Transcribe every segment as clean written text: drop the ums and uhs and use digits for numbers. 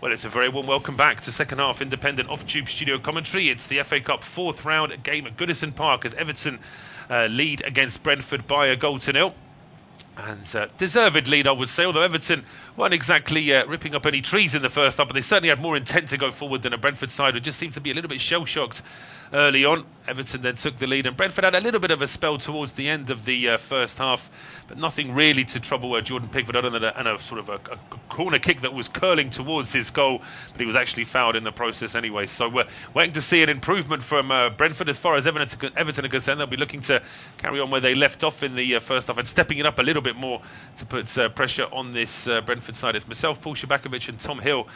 Well, it's a very warm welcome back to second half independent off-tube studio commentary. It's the FA Cup fourth round game at Goodison Park as Everton lead against Brentford by a 1-0. And deserved lead, I would say, although Everton weren't exactly ripping up any trees in the first half, but they certainly had more intent to go forward than a Brentford side who just seemed to be a little bit shell-shocked early on. Everton then took the lead, and Brentford had a little bit of a spell towards the end of the first half, but nothing really to trouble Jordan Pickford other than a sort of a corner kick that was curling towards his goal, but he was actually fouled in the process anyway. So we're waiting to see an improvement from Brentford. As far as Everton are concerned, they'll be looking to carry on where they left off in the first half and stepping it up a little bit more to put pressure on this Brentford side. It's myself, Paul Szczerbakowicz, and Tom Hill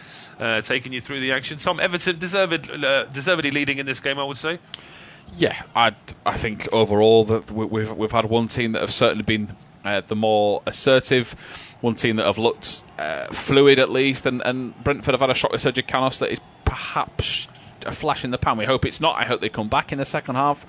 taking you through the action. Tom, Everton deservedly leading in this game, I would say. Yeah, I think overall that we've had one team that have certainly been the more assertive, one team that have looked fluid at least, and Brentford have had a shot with Sergio Canos that is perhaps a flash in the pan. We hope it's not. I hope they come back in the second half.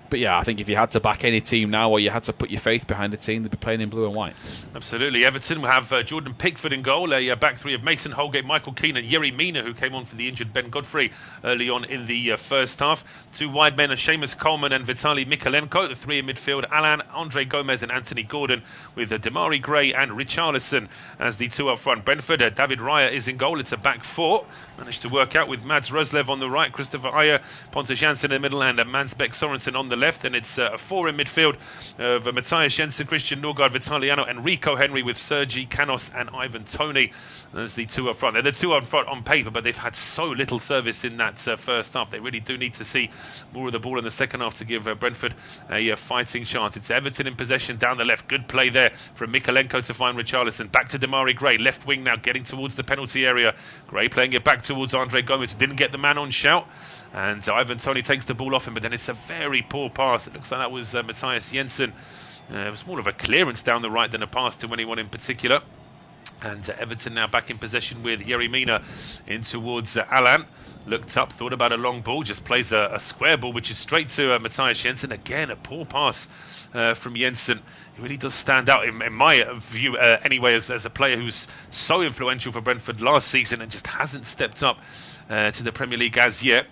But yeah, I think if you had to back any team now, or you had to put your faith behind a team, they'd be playing in blue and white. Absolutely. Everton will have Jordan Pickford in goal, a back three of Mason, Holgate, Michael Keane and Yerry Mina, who came on for the injured Ben Godfrey early on in the first half. Two wide men are Seamus Coleman and Vitaly Mikalenko. The three in midfield, Allan, Andre Gomez and Anthony Gordon, with Demarai Gray and Richarlison as the two up front. Brentford, David Raya is in goal. It's a back four. Managed to work out with Mads Roerslev on the right, Christopher Ayer, Pontus Janssen in the middle, and Mansbeck Sorensen on the left. And it's a four in midfield of Matthias Jensen, Christian Norgard, Vitaliano and Rico Henry, with Sergi Canos and Ivan Toney as the two up front. They're the two up front on paper, but they've had so little service in that first half. They really do need to see more of the ball in the second half to give Brentford a fighting chance. It's Everton in possession down the left. Good play there from Mikalenko to find Richarlison. Back to Demarai Gray, left wing now, getting towards the penalty area. Gray playing it back towards Andre Gomez, who didn't get the man on shout. And Ivan Toney takes the ball off him, but then it's a very poor pass. It looks like that was Matthias Jensen. It was more of a clearance down the right than a pass to anyone in particular. And Everton now back in possession with Yerry Mina in towards Allan. Looked up, thought about a long ball, just plays a square ball, which is straight to Matthias Jensen. Again, a poor pass from Jensen. He really does stand out in my view anyway as a player who's so influential for Brentford last season and just hasn't stepped up to the Premier League as yet.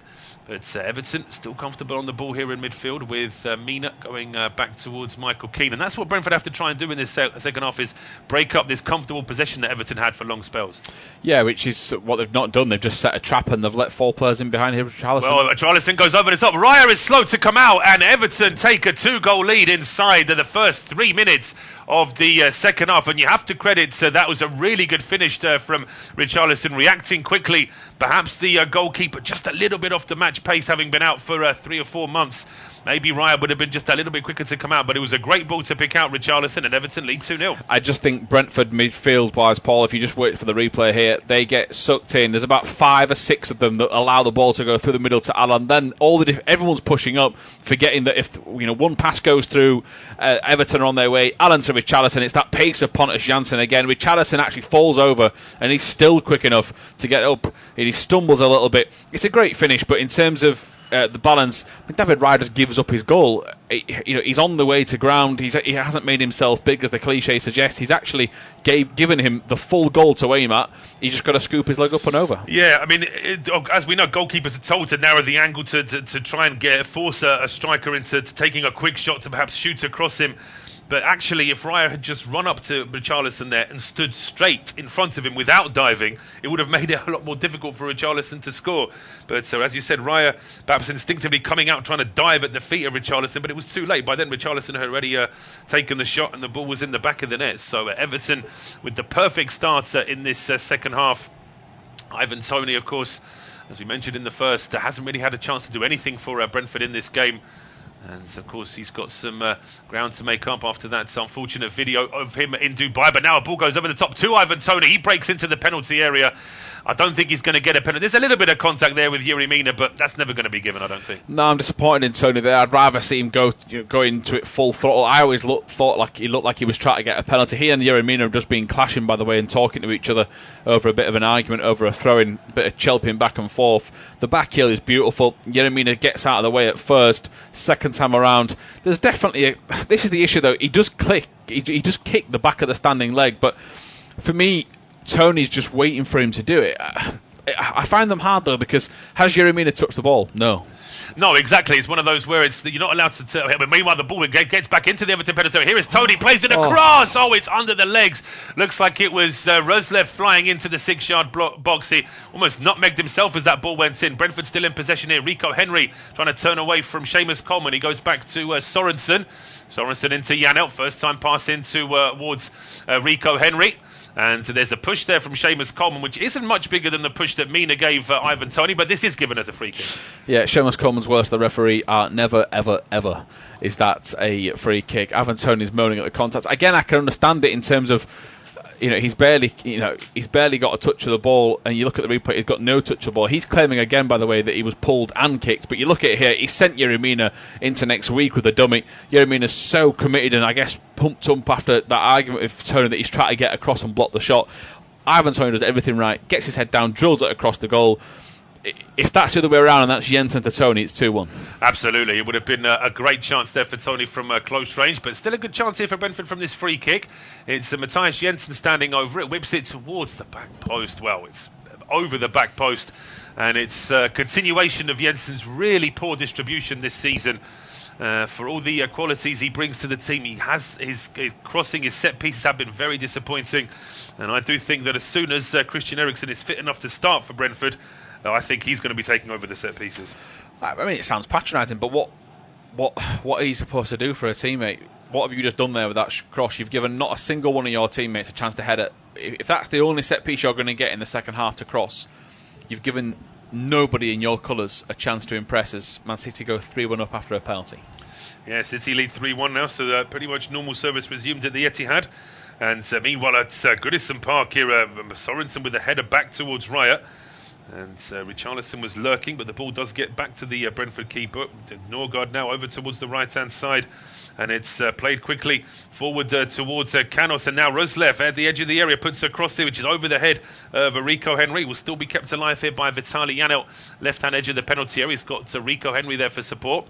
But Everton still comfortable on the ball here in midfield with Mina going back towards Michael Keane. And that's what Brentford have to try and do in this second half, is break up this comfortable possession that Everton had for long spells. Yeah, which is what they've not done. They've just set a trap and they've let four players in behind here. Richarlison. Well, Richarlison goes over the top. Raya is slow to come out, and Everton take a 2-goal lead inside the first 3 minutes of the second half. And you have to credit that was a really good finish from Richarlison, reacting quickly. Perhaps the goalkeeper just a little bit off the match pace, having been out for 3 or 4 months. Maybe Raya would have been just a little bit quicker to come out, but it was a great ball to pick out Richarlison, and Everton lead 2-0. I just think Brentford midfield-wise, Paul, if you just wait for the replay here, they get sucked in. There's about 5 or 6 of them that allow the ball to go through the middle to Allan. Then everyone's pushing up, forgetting that if one pass goes through, Everton are on their way. Allan to Richarlison, it's that pace of Pontus Janssen again. Richarlison actually falls over, and he's still quick enough to get up. He stumbles a little bit. It's a great finish, but in terms of the balance, David Raya gives up his goal. He's on the way to ground. He hasn't made himself big, as the cliche suggests. He's actually given him the full goal to aim at. He's just got to scoop his leg up and over. Yeah, I mean, as we know, goalkeepers are told to narrow the angle to try and force a striker into taking a quick shot to perhaps shoot across him. But actually, if Raya had just run up to Richarlison there and stood straight in front of him without diving, it would have made it a lot more difficult for Richarlison to score. But so, as you said, Raya perhaps instinctively coming out trying to dive at the feet of Richarlison, but it was too late. By then, Richarlison had already taken the shot and the ball was in the back of the net. So Everton with the perfect start in this second half. Ivan Toney, of course, as we mentioned in the first, hasn't really had a chance to do anything for Brentford in this game. And of course he's got some ground to make up after that unfortunate video of him in Dubai. But now a ball goes over the top to Ivan Toney. He breaks into the penalty area. I don't think he's going to get a penalty. There's a little bit of contact there with Yerry Mina, but that's never going to be given, I don't think. No, I'm disappointed in Toney there. I'd rather see him go into it full throttle. I always thought like he looked like he was trying to get a penalty. He and Yerry Mina have just been clashing, by the way, and talking to each other over a bit of an argument, over a throw-in, bit of chelping back and forth. The back heel is beautiful. Yerry Mina gets out of the way at first. Second time around, there's definitely this is the issue though. He does click. He just kicked the back of the standing leg, but for me, Tony's just waiting for him to do it. I find them hard, though, because has Yerry Mina touched the ball? No. No, exactly. It's one of those where you're not allowed to. But meanwhile, the ball gets back into the Everton penalty. Here is Toney, plays it across. Oh, it's under the legs. Looks like it was Roerslev flying into the 6-yard box. He almost nutmegged himself as that ball went in. Brentford still in possession here. Rico Henry trying to turn away from Seamus Coleman. He goes back to Sorensen. Sorensen into Janelt. First time pass in towards Rico Henry. And there's a push there from Seamus Coleman, which isn't much bigger than the push that Mina gave Ivan Toney, but this is given as a free kick. Yeah, Seamus Coleman's words to the referee are never, ever, ever is that a free kick. Ivan Toney's moaning at the contact. Again, I can understand it in terms of, he's barely got a touch of the ball, and you look at the replay, he's got no touch of the ball. He's claiming again, by the way, that he was pulled and kicked, but you look at it here, he sent Yerry Mina into next week with a dummy. Yerry Mina's so committed and I guess pumped up after that argument with Toney that he's trying to get across and block the shot. Ivan Toney does everything right, gets his head down, drills it across the goal. If that's the other way around and that's Jensen to Toney, it's 2-1. Absolutely. It would have been a great chance there for Toney from close range, but still a good chance here for Brentford from this free kick. It's Matthias Jensen standing over it, whips it towards the back post. Well, it's over the back post, and it's a continuation of Jensen's really poor distribution this season. For all the qualities he brings to the team, his crossing, his set pieces have been very disappointing, and I do think that as soon as Christian Eriksen is fit enough to start for Brentford, I think he's going to be taking over the set pieces. I mean, it sounds patronising, but what are you supposed to do for a teammate? What have you just done there with that cross? You've given not a single one of your teammates a chance to head it. If that's the only set piece you're going to get in the second half to cross, you've given nobody in your colours a chance to impress as Man City go 3-1 up after a penalty. Yeah, City lead 3-1 now, so pretty much normal service resumed at the Etihad. And meanwhile at Goodison Park here, Sorensen with a header back towards Raya. And Richarlison was lurking, but the ball does get back to the Brentford keeper. Norgard now over towards the right-hand side, and it's played quickly forward towards Canos, and now Roerslev at the edge of the area puts a cross there, which is over the head of Rico Henry. Will still be kept alive here by Vitaly Janelt, left-hand edge of the penalty area. He's got Rico Henry there for support.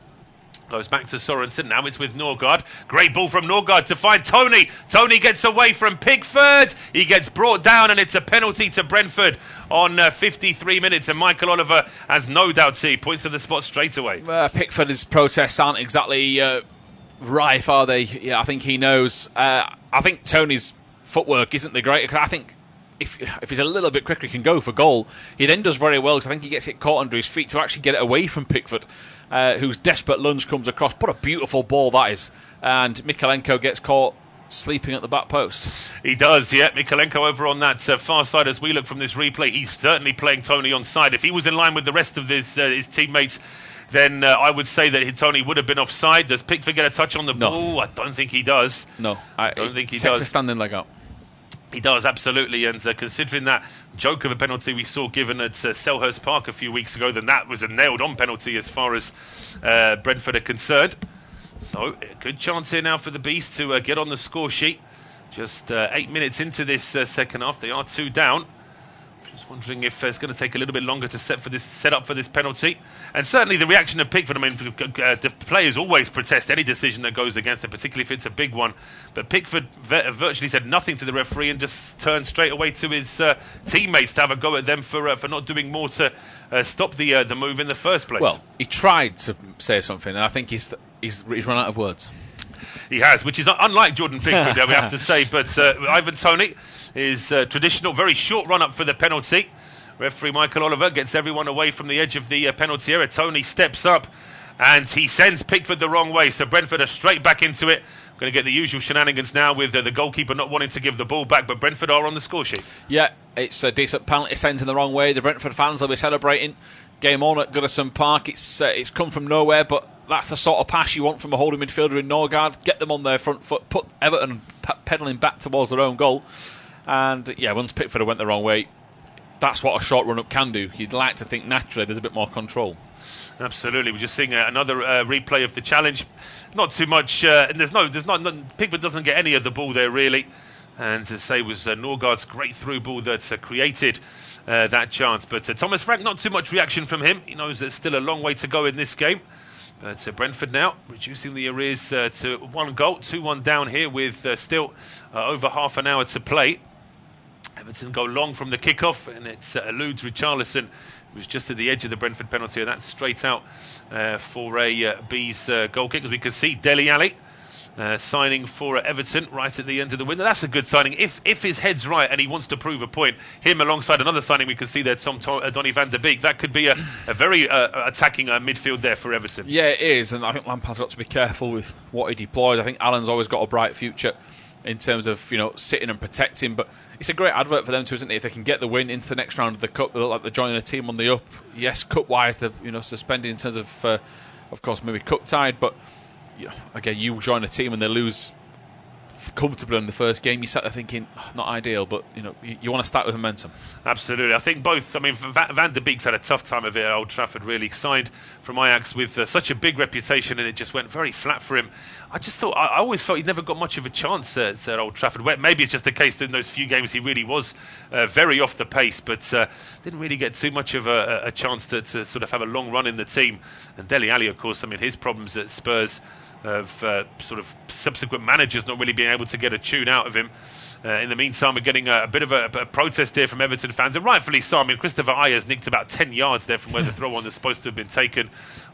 Goes back to Sorensen. Now it's with Norgard. Great ball from Norgard to find Toney. Toney gets away from Pickford. He gets brought down, and it's a penalty to Brentford on 53 minutes. And Michael Oliver has no doubt he points to the spot straight away. Pickford's protests aren't exactly rife, are they? Yeah, I think he knows. I think Toney's footwork isn't the greatest. I think if he's a little bit quicker, he can go for goal. He then does very well because I think he gets it caught under his feet to actually get it away from Pickford, whose desperate lunge comes across. What a beautiful ball that is. And Mykolenko gets caught sleeping at the back post. He does, yeah. Mykolenko over on that far side as we look from this replay. He's certainly playing Toney on side. If he was in line with the rest of his teammates, then I would say that Toney would have been offside. Does Pickford get a touch on the ball? I don't think he does. No, I don't think he does. Takes a standing leg up. He does, absolutely, and considering that joke of a penalty we saw given at Selhurst Park a few weeks ago, then that was a nailed-on penalty as far as Brentford are concerned. So, a good chance here now for the Beast to get on the score sheet. Just 8 minutes into this second half, they are 2 down. Just wondering if it's going to take a little bit longer to set up for this penalty. And certainly the reaction of Pickford, I mean, the players always protest any decision that goes against them, particularly if it's a big one. But Pickford virtually said nothing to the referee and just turned straight away to his teammates to have a go at them for not doing more to stop the move in the first place. Well, he tried to say something, and I think he's run out of words. He has, which is unlike Jordan Pickford, we have to say. But Ivan Toney is traditional, very short run-up for the penalty. Referee Michael Oliver gets everyone away from the edge of the penalty area. Toney steps up and he sends Pickford the wrong way. So Brentford are straight back into it. Going to get the usual shenanigans now with the goalkeeper not wanting to give the ball back, but Brentford are on the score sheet. Yeah, it's a decent penalty sent in the wrong way. The Brentford fans will be celebrating. Game on at Goodison Park. It's come from nowhere, but that's the sort of pass you want from a holding midfielder in Norgard. Get them on their front foot, put Everton pedalling back towards their own goal. And yeah, once Pickford went the wrong way, that's what a short run-up can do. You'd like to think naturally there's a bit more control. Absolutely, we're just seeing another replay of the challenge. Not too much. Pickford doesn't get any of the ball there really, and to say was Norgard's great through ball that created that chance. But Thomas Frank, not too much reaction from him. He knows there's still a long way to go in this game. But Brentford now reducing the arrears to 1 goal, 2-1 down here with still over half an hour to play. Everton go long from the kickoff, and it eludes Richarlison, who was just at the edge of the Brentford penalty, and that's straight out for a Bees goal kick. As we can see, Dele Alli signing for Everton right at the end of the window. That's a good signing. If his head's right and he wants to prove a point, him alongside another signing we can see there, Donny van der Beek, that could be a very attacking midfield there for Everton. Yeah, it is, and I think Lampard's got to be careful with what he deploys. I think Allan's always got a bright future in terms of sitting and protecting, but it's a great advert for them too, isn't it? If they can get the win into the next round of the cup, they look like they're joining a team on the up. Yes, cup wise they're suspended in terms of course maybe cup tied, but again, you join a team and they lose comfortably in the first game, you sat there thinking, not ideal, but you want to start with momentum. Absolutely. I think both. I mean, Van der Beek's had a tough time of it at Old Trafford, really. Signed from Ajax with such a big reputation, and it just went very flat for him. I just thought, I always felt he'd never got much of a chance at Old Trafford. Maybe it's just the case that in those few games he really was very off the pace, but didn't really get too much of a chance to sort of have a long run in the team. And Dele Alli, of course, I mean, his problems at Spurs of sort of subsequent managers not really being able to get a tune out of him. In the meantime, we're getting a bit of a protest here from Everton fans, and rightfully so. I mean, Christopher Ayers nicked about 10 yards there from where the throw-on is supposed to have been taken.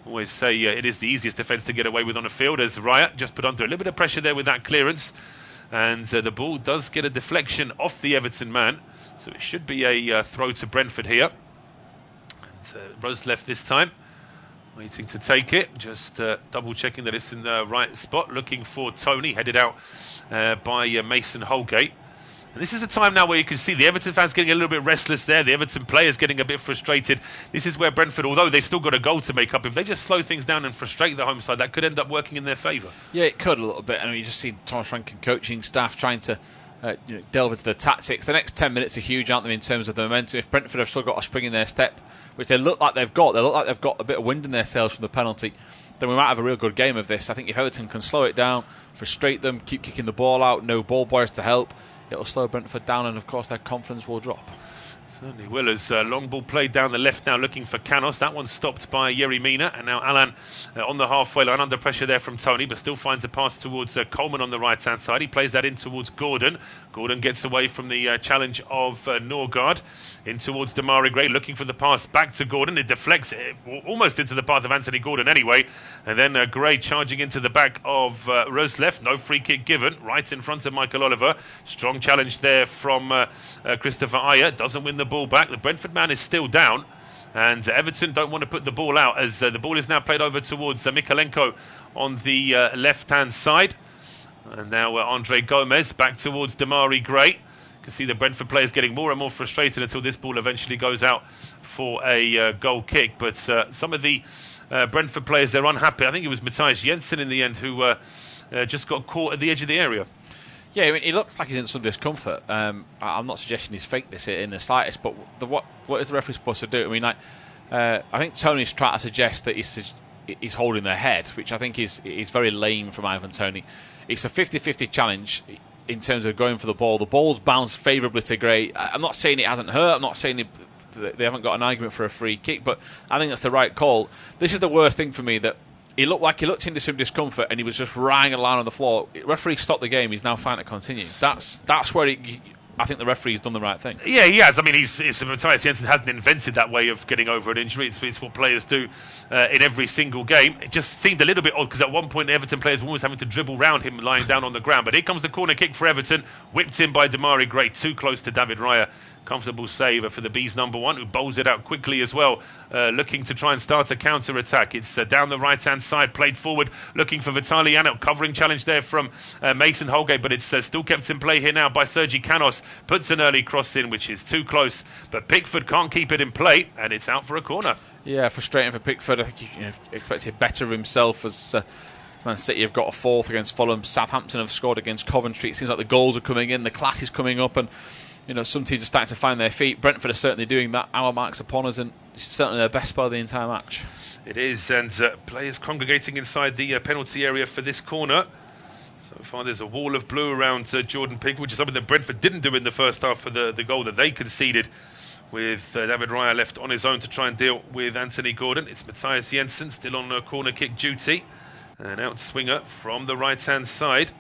Always say it is the easiest defence to get away with on a field, as Raya just put under a little bit of pressure there with that clearance. And the ball does get a deflection off the Everton man, so it should be a throw to Brentford here. Roerslev this time, waiting to take it, just double checking that it's in the right spot, looking for Toney, headed out by Mason Holgate. And this is a time now where you can see the Everton fans getting a little bit restless there, the Everton players getting a bit frustrated. This is where Brentford, although they've still got a goal to make up, if they just slow things down and frustrate the home side, that could end up working in their favour. Yeah, it could a little bit. I mean, you just see Thomas Frank and coaching staff trying to delve into the tactics. The next 10 minutes are huge, aren't they, in terms of the momentum? If Brentford have still got a spring in their step, which they look like they've got a bit of wind in their sails from the penalty, then we might have a real good game of this. I think if Everton can slow it down, frustrate them, keep kicking the ball out, no ball boys to help, it'll slow Brentford down, and of course their confidence will drop. Certainly will, as long ball played down the left now, looking for Canos. That one's stopped by Yerry Mina, and now Allan on the halfway line, under pressure there from Toney, but still finds a pass towards Coleman on the right-hand side. He plays that in towards Gordon. Gordon gets away from the challenge of Norgard, in towards Damari Gray, looking for the pass back to Gordon. It deflects almost into the path of Anthony Gordon anyway, and then Gray charging into the back of Roerslev. No free kick given, right in front of Michael Oliver. Strong challenge there from Christopher Ayer. Doesn't win the ball back. The Brentford man is still down, and Everton don't want to put the ball out, as the ball is now played over towards Mikalenko on the left-hand side. And now Andre Gomez back towards Damari Gray. You can see the Brentford players getting more and more frustrated until this ball eventually goes out for a goal kick. But some of the Brentford players, they're unhappy. I think it was Matthias Jensen in the end who just got caught at the edge of the area. Yeah, I mean, he looks like he's in some discomfort. I'm not suggesting he's faked this in the slightest, but what is the referee supposed to do? I mean, I think Tony's trying to suggest that he's holding their head, which I think is very lame from Ivan Toney. It's a 50-50 challenge in terms of going for the ball. The ball's bounced favourably to Gray. I'm not saying it hasn't hurt. I'm not saying they haven't got an argument for a free kick, but I think that's the right call. This is the worst thing for me, that he looked into some discomfort and he was just lying on the floor. The referee stopped the game. He's now fine to continue. That's where I think the referee's done the right thing. Yeah, he has. I mean, Matthias Jensen hasn't invented that way of getting over an injury. It's what players do in every single game. It just seemed a little bit odd, because at one point the Everton players were always having to dribble round him lying down on the ground. But here comes the corner kick for Everton, whipped in by Damari Gray, too close to David Raya. Comfortable save for the Bees number one, who bowls it out quickly as well, looking to try and start a counter-attack. It's down the right-hand side, played forward, looking for Vitaly Anel. Covering challenge there from Mason Holgate, but it's still kept in play here now by Sergi Canos. Puts an early cross in, which is too close, but Pickford can't keep it in play, and it's out for a corner. Yeah, frustrating for Pickford. I think he expected better of himself, as Man City have got a fourth against Fulham. Southampton have scored against Coventry. It seems like the goals are coming in, the class is coming up, and some teams are starting to find their feet. Brentford are certainly doing that. Hour marks upon us, and it's certainly their best spell of the entire match. It is, and players congregating inside the penalty area for this corner. So far there's a wall of blue around Jordan Pickford, which is something that Brentford didn't do in the first half for the goal that they conceded, with David Raya left on his own to try and deal with Anthony Gordon. It's Matthias Jensen still on corner kick duty. An outswinger from the right-hand side.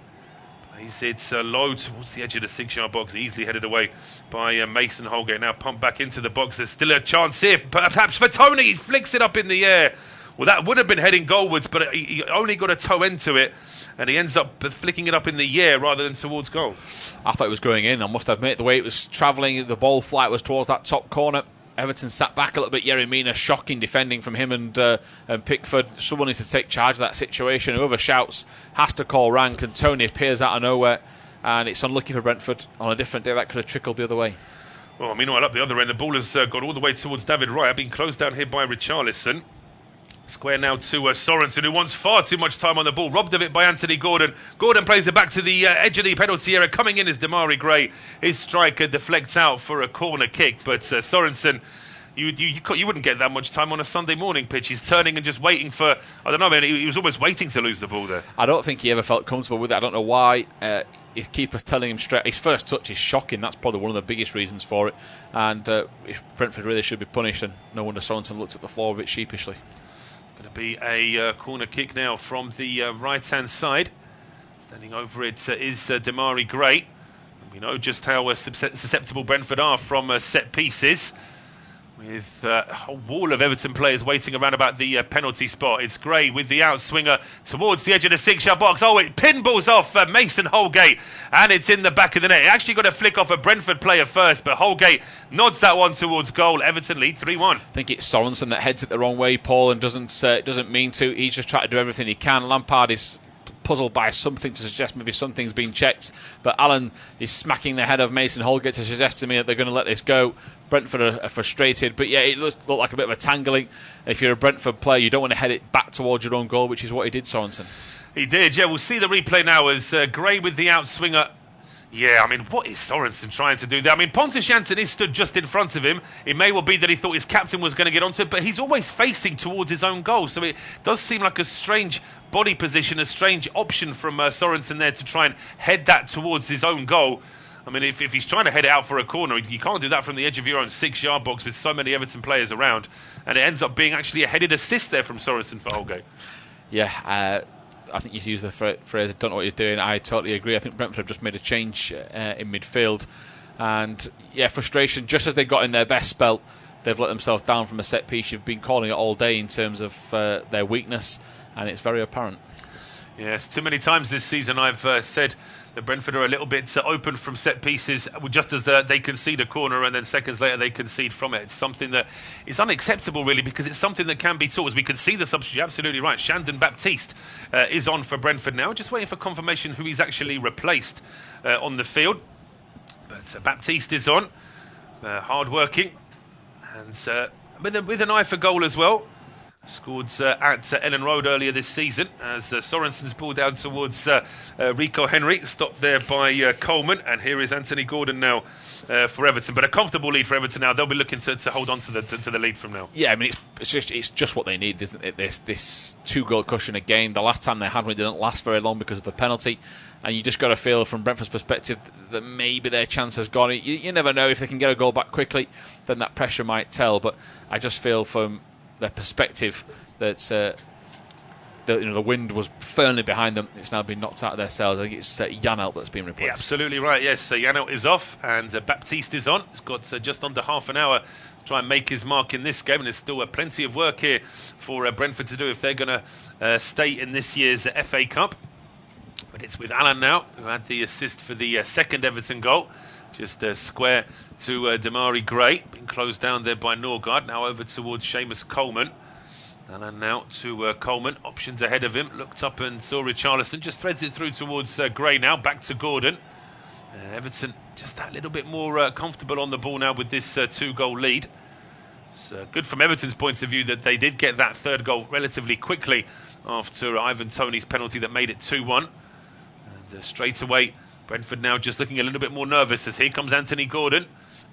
Plays it low towards the edge of the 6-yard box, easily headed away by Mason Holgate. Now pumped back into the box. There's still a chance here, perhaps for Toney. He flicks it up in the air. Well, that would have been heading goalwards, but he only got a toe end to it, and he ends up flicking it up in the air rather than towards goal. I thought it was going in, I must admit. The way it was travelling, the ball flight was towards that top corner. Everton sat back a little bit. Yerry Mina, shocking defending from him and Pickford. Someone needs to take charge of that situation. Whoever shouts has to call rank, and Toney appears out of nowhere, and it's unlucky for Brentford. On a different day, that could have trickled the other way. Well, meanwhile, up the other end, the ball has gone all the way towards David Raya, being closed down here by Richarlison. Square now to Sorensen, who wants far too much time on the ball. Robbed of it by Anthony Gordon. Gordon plays it back to the edge of the penalty area. Coming in is Demarai Gray. His striker deflects out for a corner kick. But Sorensen, you wouldn't get that much time on a Sunday morning pitch. He's turning and just waiting for, I don't know, man, he was almost waiting to lose the ball there. I don't think he ever felt comfortable with it. I don't know why. His keeper's telling him straight. His first touch is shocking. That's probably one of the biggest reasons for it. And if Brentford really should be punished, and no wonder Sorensen looked at the floor a bit sheepishly. Going to be a corner kick now from the right-hand side. Standing over it is Demarai Gray. And we know just how susceptible Brentford are from set pieces, with a whole wall of Everton players waiting around about the penalty spot. It's Gray with the outswinger towards the edge of the 6-yard box. Oh, it pinballs off Mason Holgate, and it's in the back of the net. It actually got a flick off a Brentford player first, but Holgate nods that one towards goal. Everton lead 3-1. I think it's Sorensen that heads it the wrong way, Paul, and doesn't mean to. He's just trying to do everything he can. Lampard is puzzled by something to suggest maybe something's been checked, but Allan is smacking the head of Mason Holgate to suggest to me that they're going to let this go. Brentford are frustrated, but yeah, it looked like a bit of a tangling. If you're a Brentford player, you don't want to head it back towards your own goal, which is what he did, Sorensen. He did, yeah. We'll see the replay now as Gray with the outswinger. Yeah, I mean, what is Sorensen trying to do there? I mean, Pontus Jansson is stood just in front of him. It may well be that he thought his captain was going to get onto it, but he's always facing towards his own goal. So it does seem like a strange body position, a strange option from Sorensen there to try and head that towards his own goal. I mean, if he's trying to head it out for a corner, you can't do that from the edge of your own 6-yard box with so many Everton players around. And it ends up being actually a headed assist there from Sorensen for Holgate. Yeah, I think you used the phrase, I don't know what he's doing. I totally agree. I think Brentford have just made a change in midfield. And, yeah, frustration, just as they got in their best spell, they've let themselves down from a set piece. You've been calling it all day in terms of their weakness, and it's very apparent. Yes, too many times this season I've said that Brentford are a little bit open from set pieces, just as they concede a corner and then seconds later they concede from it. It's something that is unacceptable, really, because it's something that can be taught. As we can see the substitute, absolutely right. Shandon Baptiste is on for Brentford now. Just waiting for confirmation who he's actually replaced on the field. But Baptiste is on, hard-working, and with an eye for goal as well. Scored at Ellen Road earlier this season as Sorensen's ball down towards Rico Henry, stopped there by Coleman, and here is Anthony Gordon now for Everton. But a comfortable lead for Everton now. They'll be looking to hold on to the lead from now. Yeah, I mean it's just what they need, isn't it? This 2-goal cushion again. The last time they had one, it didn't last very long because of the penalty, and you just got to feel from Brentford's perspective that maybe their chance has gone. You never know, if they can get a goal back quickly, then that pressure might tell. But I just feel from their perspective that the wind was firmly behind them. It's now been knocked out of their sails. I think it's Janelt that's been replaced. Yeah, absolutely right, yes. Janelt is off and Baptiste is on. He's got just under half an hour to try and make his mark in this game, and there's still plenty of work here for Brentford to do if they're going to stay in this year's FA Cup. But it's with Allan now, who had the assist for the second Everton goal. Just square to Demarai Gray, being closed down there by Norgard. Now over towards Seamus Coleman. And now to Coleman, options ahead of him. Looked up and saw Richarlison, just threads it through towards Gray now. Back to Gordon. Everton just that little bit more comfortable on the ball now with this 2-goal lead. It's good from Everton's point of view that they did get that third goal relatively quickly after Ivan Toney's penalty that made it 2-1. And straight away, Brentford now just looking a little bit more nervous as here comes Anthony Gordon.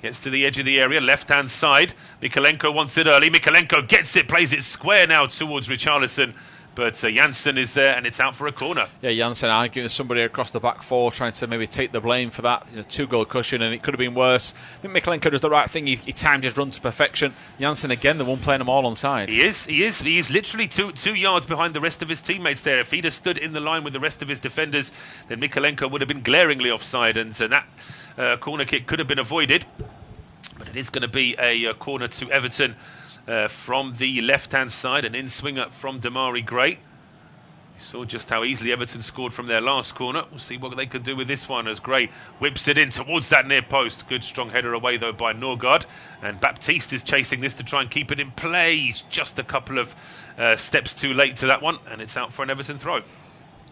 Gets to the edge of the area, left-hand side. Mykolenko wants it early. Mykolenko gets it, plays it square now towards Richarlison. But Janssen is there, and it's out for a corner. Yeah, Janssen arguing with somebody across the back four, trying to maybe take the blame for that. 2-goal cushion, and it could have been worse. I think Mikalenko does the right thing. He timed his run to perfection. Janssen, again, the one playing them all on side. He is. He's literally two yards behind the rest of his teammates there. If he'd have stood in the line with the rest of his defenders, then Mikalenko would have been glaringly offside, and that corner kick could have been avoided. But it is going to be a corner to Everton. From the left-hand side, an in-swinger from Damari Gray. You saw just how easily Everton scored from their last corner. We'll see what they can do with this one as Gray whips it in towards that near post. Good strong header away though by Norgard. And Baptiste is chasing this to try and keep it in play. He's just a couple of steps too late to that one, and it's out for an Everton throw.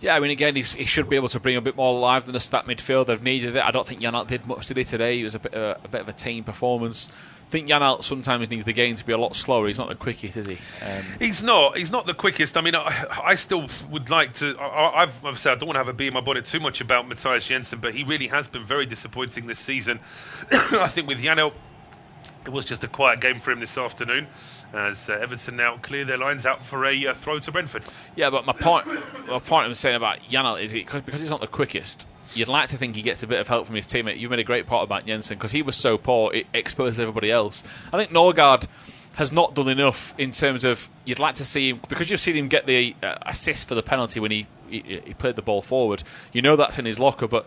Yeah, I mean, again, he should be able to bring a bit more liveliness to that midfield. They've needed it. I don't think Janelt did much today. It was a bit of a team performance. I think Janelt sometimes needs the game to be a lot slower. He's not the quickest, is he? He's not the quickest. I mean, I still would like to... I've said I don't want to have a bee in my bonnet too much about Matthias Jensen, but he really has been very disappointing this season. I think with Janelt, it was just a quiet game for him this afternoon, as Everton now clear their lines out for a throw to Brentford. Yeah, but my point I'm saying about Janelt is because he's not the quickest, you'd like to think he gets a bit of help from his teammate. You made a great point about Jensen, because he was so poor, it exposes everybody else. I think Norgard has not done enough in terms of, you'd like to see him, because you've seen him get the assist for the penalty when he played the ball forward. You know that's in his locker, but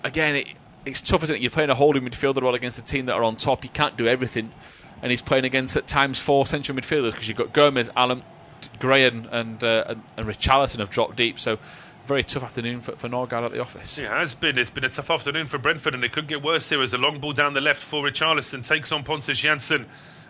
again, it's tough, isn't it? You're playing a holding midfielder role against a team that are on top. You can't do everything, and he's playing against at times 4 central midfielders, because you've got Gomez, Allan, Gray and Richarlison have dropped deep. So very tough afternoon for Norgard at the office. It has been. It's been a tough afternoon for Brentford, and it could get worse here as a long ball down the left for Richarlison takes on Pontus Jansson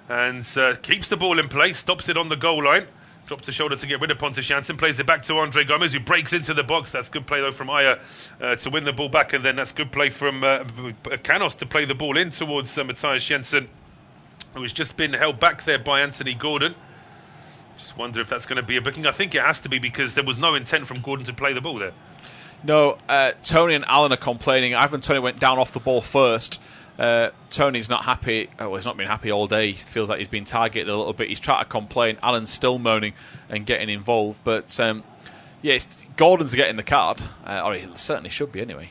and keeps the ball in play, stops it on the goal line, drops the shoulder to get rid of Pontus Jansson, plays it back to Andre Gomez, who breaks into the box. That's good play though from Aya to win the ball back, and then that's good play from Canos to play the ball in towards Matthias Jensen, who has just been held back there by Anthony Gordon. Just wonder if that's going to be a booking. I think it has to be, because there was no intent from Gordon to play the ball there. No, Toney and Allan are complaining. Ivan Toney went down off the ball first. Tony's not happy. Oh, he's not been happy all day. He feels like he's been targeted a little bit. He's trying to complain. Allan's still moaning and getting involved. But Gordon's getting the card, or he certainly should be anyway.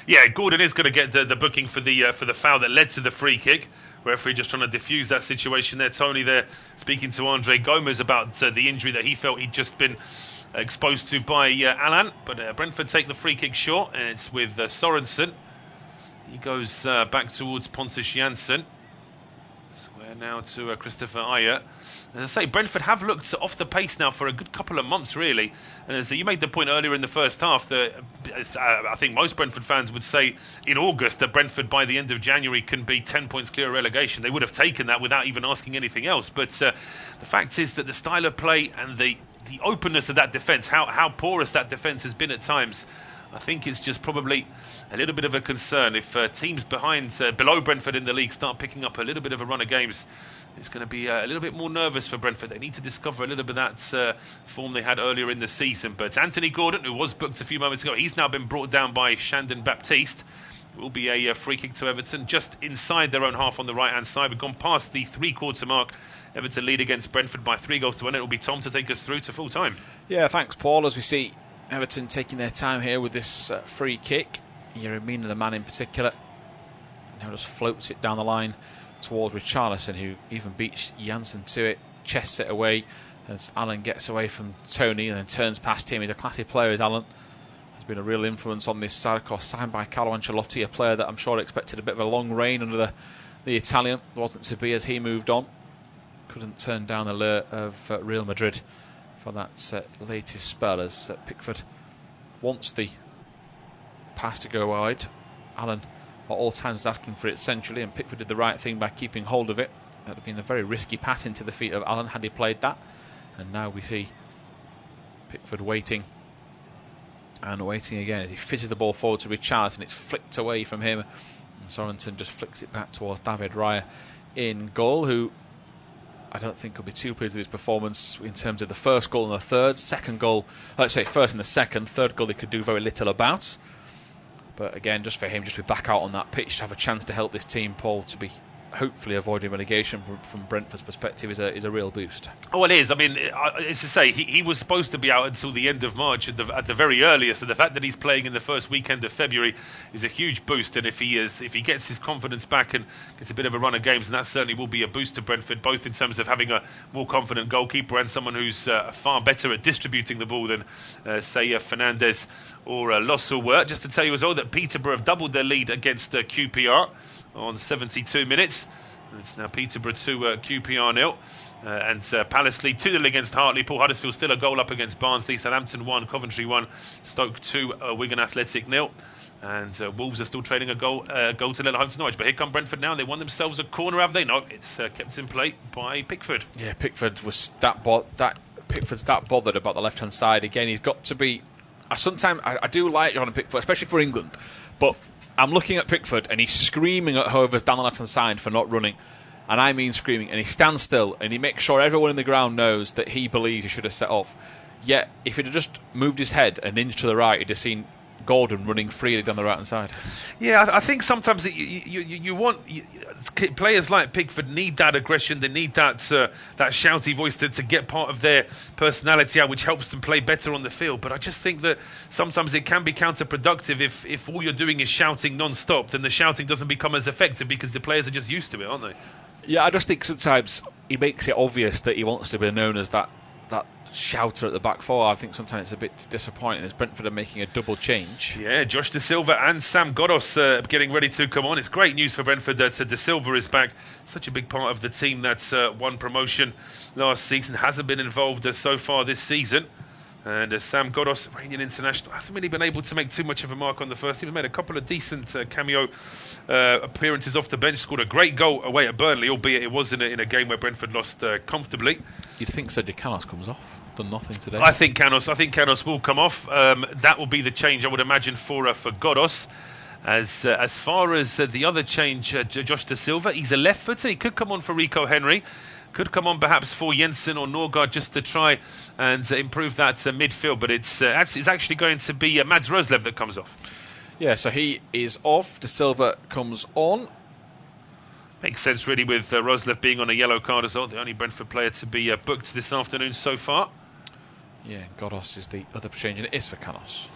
Yeah, Gordon is going to get the booking for the foul that led to the free kick. Referee just trying to diffuse that situation there. Tony there speaking to Andre Gomez about the injury that he felt he'd just been exposed to by Allan. But Brentford take the free kick short, and it's with Sorensen. He goes back towards Pontus Jansson. Square now to Christopher Aya. As I say, Brentford have looked off the pace now for a good couple of months, really. And as you made the point earlier in the first half, that I think most Brentford fans would say in August that Brentford by the end of January can be 10 points clear of relegation. They would have taken that without even asking anything else. But the fact is that the style of play and the openness of that defence, how porous that defence has been at times, I think it's just probably a little bit of a concern. If teams below Brentford in the league start picking up a little bit of a run of games, it's going to be a little bit more nervous for Brentford. They need to discover a little bit of that form they had earlier in the season. But Anthony Gordon, who was booked a few moments ago, he's now been brought down by Shandon Baptiste. It will be a free kick to Everton, just inside their own half on the right-hand side. We've gone past the three-quarter mark. Everton lead against Brentford by 3-1. It will be Tom to take us through to full-time. Yeah, thanks, Paul. As we see Everton taking their time here with this free kick. Yerry Mina, the man in particular, now just floats it down the line towards Richarlison, who even beats Janssen to it, chests it away as Allan gets away from Toney and then turns past him. He's a classy player, is Allan. Has been a real influence on this side, of course, signed by Carlo Ancelotti, a player that I'm sure expected a bit of a long reign under the Italian. Wasn't to be as he moved on. Couldn't turn down the lure of Real Madrid for that latest spell, as Pickford wants the pass to go wide. Allan at all times was asking for it centrally, and Pickford did the right thing by keeping hold of it. That would have been a very risky pass into the feet of Allan had he played that. And now we see Pickford waiting and waiting again as he fizzes the ball forward to Richarlison. It's flicked away from him, and Sorensen just flicks it back towards David Raya in goal, who I don't think will be too pleased with his performance in terms of the first goal and the third. Second goal, let's say first and the second. Third goal he could do very little about. But again, just for him, just to be back out on that pitch, to have a chance to help this team, Paul, to be hopefully avoiding relegation from Brentford's perspective is a real boost. Oh, it is. I mean, it's to say he was supposed to be out until the end of March at the very earliest. So the fact that he's playing in the first weekend of February is a huge boost. And if he gets his confidence back and gets a bit of a run of games, then that certainly will be a boost to Brentford, both in terms of having a more confident goalkeeper and someone who's far better at distributing the ball than say Fernandes or Lossell were. Just to tell you as well that Peterborough have doubled their lead against QPR on 72 minutes. It's now Peterborough 2, QPR 0. And Palace lead 2-0 against Hartlepool. Huddersfield still a goal up against Barnsley. Southampton 1, Coventry 1, Stoke 2, Wigan Athletic 0. And Wolves are still trading a goal to let home to Norwich. But here come Brentford now. They won themselves a corner, have they not? It's kept in play by Pickford. Yeah, Pickford's that bothered about the left-hand side. Again, he's got to be... Sometimes I do like Jordan Pickford, especially for England. But I'm looking at Pickford and he's screaming at whoever's down the left-hand side for not running. And I mean screaming. And he stands still and he makes sure everyone in the ground knows that he believes he should have set off. Yet, if he'd have just moved his head an inch to the right, he'd have seen Gordon running freely down the right-hand side. Yeah, I think sometimes you want... players like Pickford need that aggression. They need that shouty voice to get part of their personality out, which helps them play better on the field. But I just think that sometimes it can be counterproductive if all you're doing is shouting non-stop. Then the shouting doesn't become as effective because the players are just used to it, aren't they? Yeah, I just think sometimes he makes it obvious that he wants to be known as that shouter at the back four. I think sometimes it's a bit disappointing as Brentford are making a double change. Yeah, Josh Da Silva and Sam Ghoddos getting ready to come on. It's great news for Brentford that Da Silva is back. Such a big part of the team that's won promotion last season. Hasn't been involved so far this season. And Sam Ghoddos, Iranian international, hasn't really been able to make too much of a mark on the first team. He made a couple of decent cameo appearances off the bench, scored a great goal away at Burnley, albeit it was in a game where Brentford lost comfortably. You'd think Sergio Canos comes off. Done nothing today. I think Canos will come off. That will be the change, I would imagine, for Ghoddos. As far as the other change, Josh Da Silva, he's a left footer. He could come on for Rico Henry. Could come on perhaps for Jensen or Norgard just to try and improve that midfield. But it's actually going to be Mads Roerslev that comes off. Yeah, so he is off. Da Silva comes on. Makes sense, really, with Roerslev being on a yellow card as well. The only Brentford player to be booked this afternoon so far. Yeah, Ghoddos is the other change, and it is for Canos.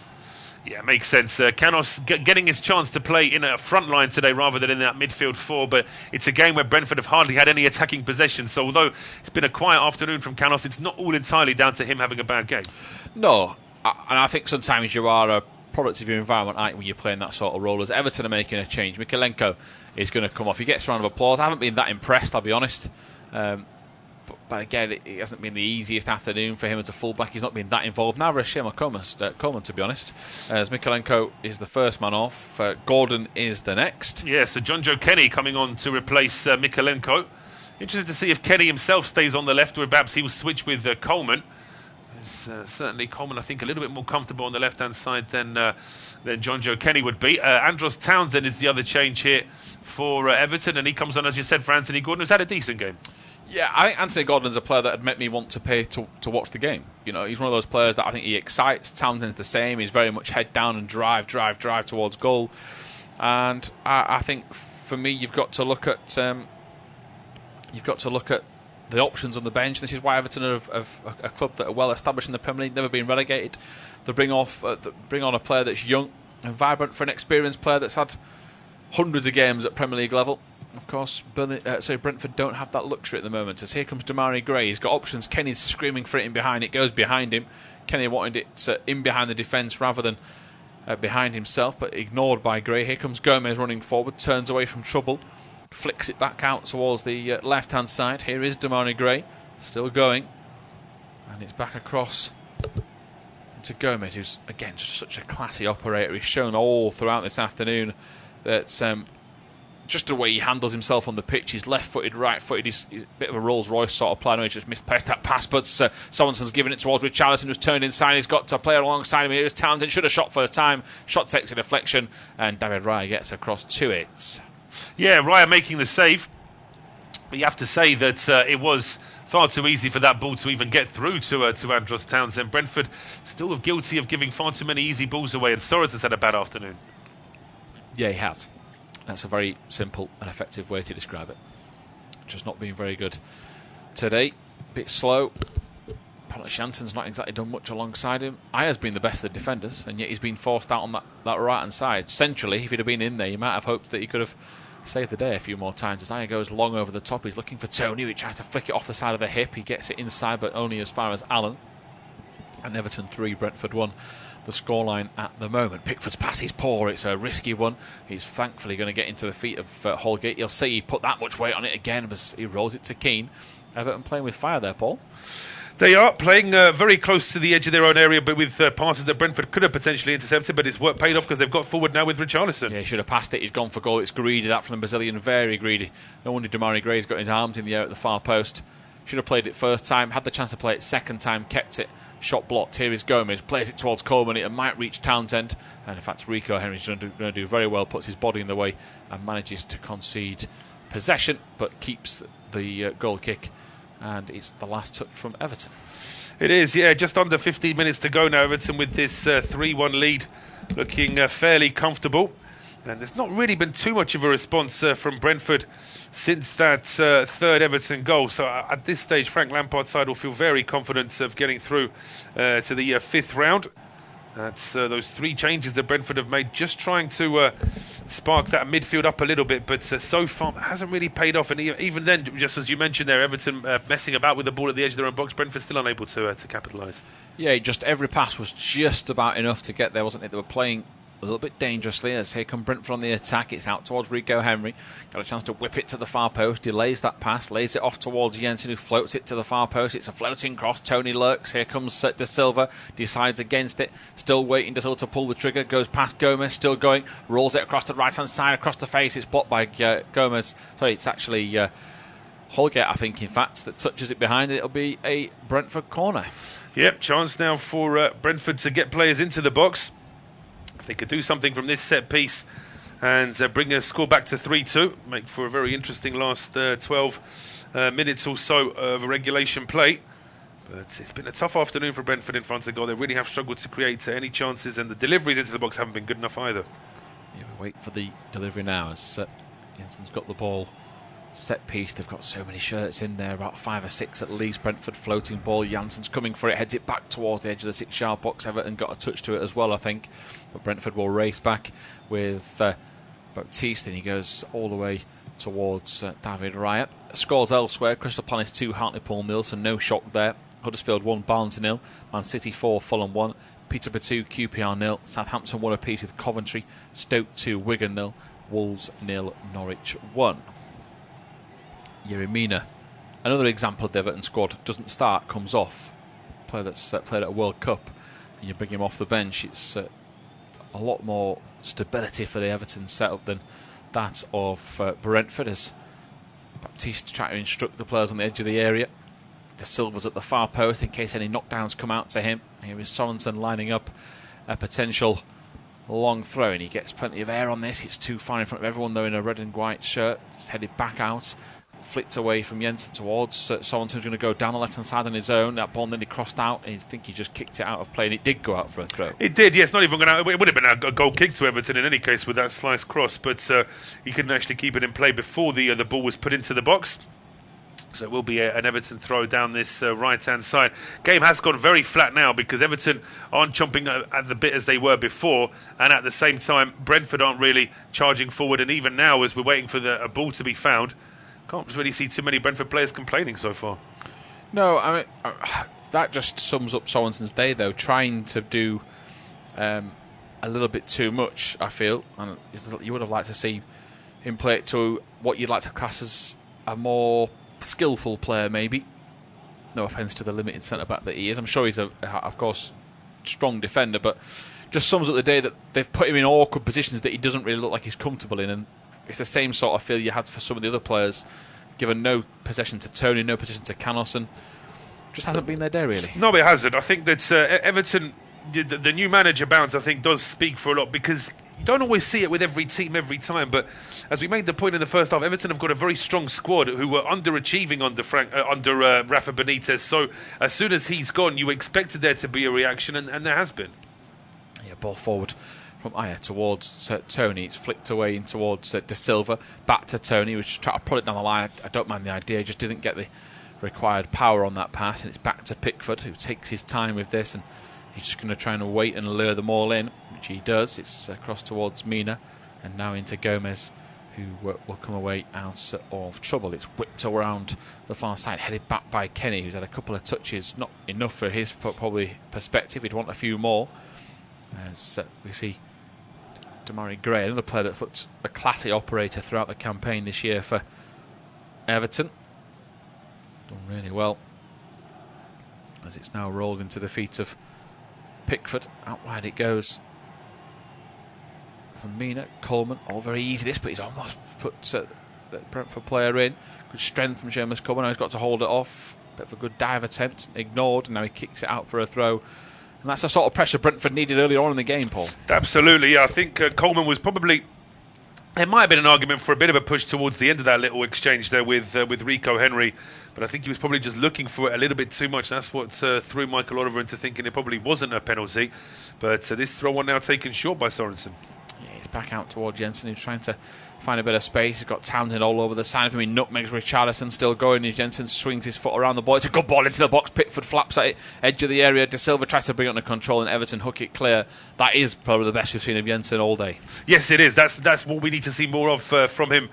Yeah, makes sense. Canos getting his chance to play in a front line today rather than in that midfield four, but it's a game where Brentford have hardly had any attacking possession. So although it's been a quiet afternoon from Canos, it's not all entirely down to him having a bad game. No, and I think sometimes you are a product of your environment, aren't you, when you're playing that sort of role. As Everton are making a change, Mikalenko is going to come off. He gets a round of applause. I haven't been that impressed, I'll be honest. But again, it hasn't been the easiest afternoon for him as a fullback. He's not been that involved. Neither has Shema Coleman, to be honest. As Mikalenko is the first man off, Gordon is the next. Yeah, so John Joe Kenny coming on to replace Mikalenko. Interested to see if Kenny himself stays on the left or perhaps he will switch with Coleman. Certainly Coleman, I think, a little bit more comfortable on the left-hand side than John Joe Kenny would be. Andros Townsend is the other change here for Everton, and he comes on, as you said, for Anthony Gordon, who's had a decent game. Yeah, I think Anthony Gordon's a player that had made me want to pay to watch the game. You know, he's one of those players that I think he excites. Townsend's the same. He's very much head down and drive towards goal. And I think for me, you've got to look at the options on the bench. This is why Everton are a club that are well established in the Premier League, never been relegated. They bring on a player that's young and vibrant for an experienced player that's had hundreds of games at Premier League level. Of course, Brentford don't have that luxury at the moment. As here comes Damari Gray, he's got options. Kenny's screaming for it in behind. It goes behind him. Kenny wanted it in behind the defence rather than behind himself, but ignored by Gray. Here comes Gomez running forward, turns away from trouble, flicks it back out towards the left-hand side. Here is Damari Gray, still going, and it's back across to Gomez, who's again just such a classy operator. He's shown all throughout this afternoon that just the way he handles himself on the pitch. He's left-footed, right-footed. He's a bit of a Rolls-Royce sort of player. He's just misplaced that pass, but Swansson's given it towards Richarlison, who's turned inside. He's got a player alongside him. Here's Townsend. Should have shot first time. Shot takes a deflection, and David Raya gets across to it. Yeah, Raya making the save. But you have to say that it was far too easy for that ball to even get through to Andros Townsend. Brentford still guilty of giving far too many easy balls away, and Soros has had a bad afternoon. Yeah, he has. That's a very simple and effective way to describe it. Just not being very good today. Bit slow. Apparently Shanton's not exactly done much alongside him. Aya's been the best of the defenders, and yet he's been forced out on that right-hand side. Centrally, if he'd have been in there, you might have hoped that he could have saved the day a few more times. As Aya goes long over the top, he's looking for Toney, who tries to flick it off the side of the hip. He gets it inside, but only as far as Allan. And Everton 3, Brentford 1. The scoreline at the moment. Pickford's pass is poor. It's a risky one. He's thankfully going to get into the feet of Holgate. You'll see he put that much weight on it again as he rolls it to Keane. Everton playing with fire there, Paul. They are playing very close to the edge of their own area, but with passes that Brentford could have potentially intercepted, but it's work paid off because they've got forward now with Richarlison. Yeah, he should have passed it. He's gone for goal. It's greedy, that from the Brazilian. Very greedy. No wonder Damari Gray's got his arms in the air at the far post. Should have played it first time. Had the chance to play it second time. Kept it. Shot blocked. Here is Gomez. Plays it towards Coleman. It might reach Townsend. And in fact, Rico Henry's going to do very well. Puts his body in the way and manages to concede possession, but keeps the goal kick. And it's the last touch from Everton. It is, yeah. Just under 15 minutes to go now. Everton with this 3-1 lead, looking fairly comfortable. And there's not really been too much of a response from Brentford since that third Everton goal. So at this stage, Frank Lampard's side will feel very confident of getting through to the fifth round. That's those 3 changes that Brentford have made, just trying to spark that midfield up a little bit. But so far, it hasn't really paid off. And even then, just as you mentioned there, Everton messing about with the ball at the edge of their own box, Brentford still unable to capitalise. Yeah, just every pass was just about enough to get there, wasn't it? They were playing a little bit dangerously as here come Brentford on the attack. It's out towards Rico Henry. Got a chance to whip it to the far post. Delays that pass. Lays it off towards Jensen, who floats it to the far post. It's a floating cross. Toney lurks. Here comes De Silva. Decides against it. Still waiting. De Silva to pull the trigger. Goes past Gomez. Still going. Rolls it across the right-hand side. Across the face. It's blocked by Gomez. Sorry, it's actually Holgate, I think, in fact, that touches it behind it. It'll be a Brentford corner. Yep, chance now for Brentford to get players into the box. If they could do something from this set piece and bring a score back to 3-2, make for a very interesting last 12 minutes or so of a regulation play. But it's been a tough afternoon for Brentford in front of goal. They really have struggled to create any chances, and the deliveries into the box haven't been good enough either. Yeah, we wait for the delivery now as Jensen's got the ball. Set piece, they've got so many shirts in there, about 5 or 6 at least. Brentford floating ball, Jansen's coming for it, heads it back towards the edge of the 6-yard box. Everton got a touch to it as well, I think, but Brentford will race back with Baptiste, and he goes all the way towards David Raya. Scores elsewhere, Crystal Palace 2, Hartlepool 0, so no shock there. Huddersfield 1, Barnes 0, Man City 4, Fulham 1, Peterborough 2, QPR 0, Southampton 1 apiece with Coventry, Stoke 2, Wigan 0, Wolves 0, Norwich 1. Yerry Mina, another example of the Everton squad, doesn't start, comes off. Player that's played at a World Cup, and you bring him off the bench. It's a lot more stability for the Everton setup than that of Brentford, as Baptiste trying to instruct the players on the edge of the area. De Silva's at the far post in case any knockdowns come out to him. Here is Sorensen lining up a potential long throw, and he gets plenty of air on this. It's too far in front of everyone, though, in a red and white shirt. It's headed back out. Flicked away from Jensen towards Sorensen's going to go down the left-hand side on his own. That ball nearly crossed out, and I think he just kicked it out of play, and it did go out for a throw. It did, yes. Not even going out. It would have been a goal kick to Everton in any case with that slice cross, but he couldn't actually keep it in play before the ball was put into the box. So it will be an Everton throw down this right-hand side. Game has gone very flat now because Everton aren't chomping at the bit as they were before, and at the same time, Brentford aren't really charging forward. And even now, as we're waiting for a ball to be found, can't really see too many Brentford players complaining so far. No, I mean, that just sums up Sorensen's day, though, trying to do a little bit too much, I feel. And you would have liked to see him play it to what you'd like to class as a more skillful player, maybe. No offence to the limited centre-back that he is. I'm sure he's, of course, strong defender, but just sums up the day that they've put him in awkward positions that he doesn't really look like he's comfortable in, and it's the same sort of feel you had for some of the other players, given no possession to Toney, no possession to Canos, and just hasn't been their day, really. No, it hasn't. I think that Everton, the new manager bounce, I think, does speak for a lot, because you don't always see it with every team every time, but as we made the point in the first half, Everton have got a very strong squad who were underachieving under Rafa Benitez, so as soon as he's gone, you expected there to be a reaction, and there has been. Yeah, ball forward from Aya towards Toney. It's flicked away in towards De Silva. Back to Toney, who's just trying to pull it down the line. I don't mind the idea, just didn't get the required power on that pass. And it's back to Pickford, who takes his time with this. And he's just going to try and wait and lure them all in, which he does. It's across towards Mina. And now into Gomez, who will come away out of trouble. It's whipped around the far side, headed back by Kenny, who's had a couple of touches. Not enough for his probably perspective. He'd want a few more. As we see Demarai Gray, another player that's looked a classy operator throughout the campaign this year for Everton. Done really well. As it's now rolled into the feet of Pickford. Out wide it goes from Mina. Coleman, all very easy this, but he's almost put the Brentford player in. Good strength from Seamus Coleman. Now he's got to hold it off. Bit of a good dive attempt, ignored, and now he kicks it out for a throw. And that's the sort of pressure Brentford needed earlier on in the game, Paul. Absolutely, yeah. I think Coleman was probably... There might have been an argument for a bit of a push towards the end of that little exchange there with Rico Henry, but I think he was probably just looking for it a little bit too much. That's what threw Michael Oliver into thinking it probably wasn't a penalty. But this throw-on now taken short by Sorensen. Yeah, he's back out towards Jensen, who's trying to find a bit of space. He's got Townsend all over the side of him. He nutmegs Richarlison, still going as Jensen swings his foot around the ball. It's a good ball into the box. Pickford flaps at it, edge of the area. De Silva tries to bring it under control, and Everton hook it clear. That is probably the best we've seen of Jensen all day. Yes, it is. That's what we need to see more of from him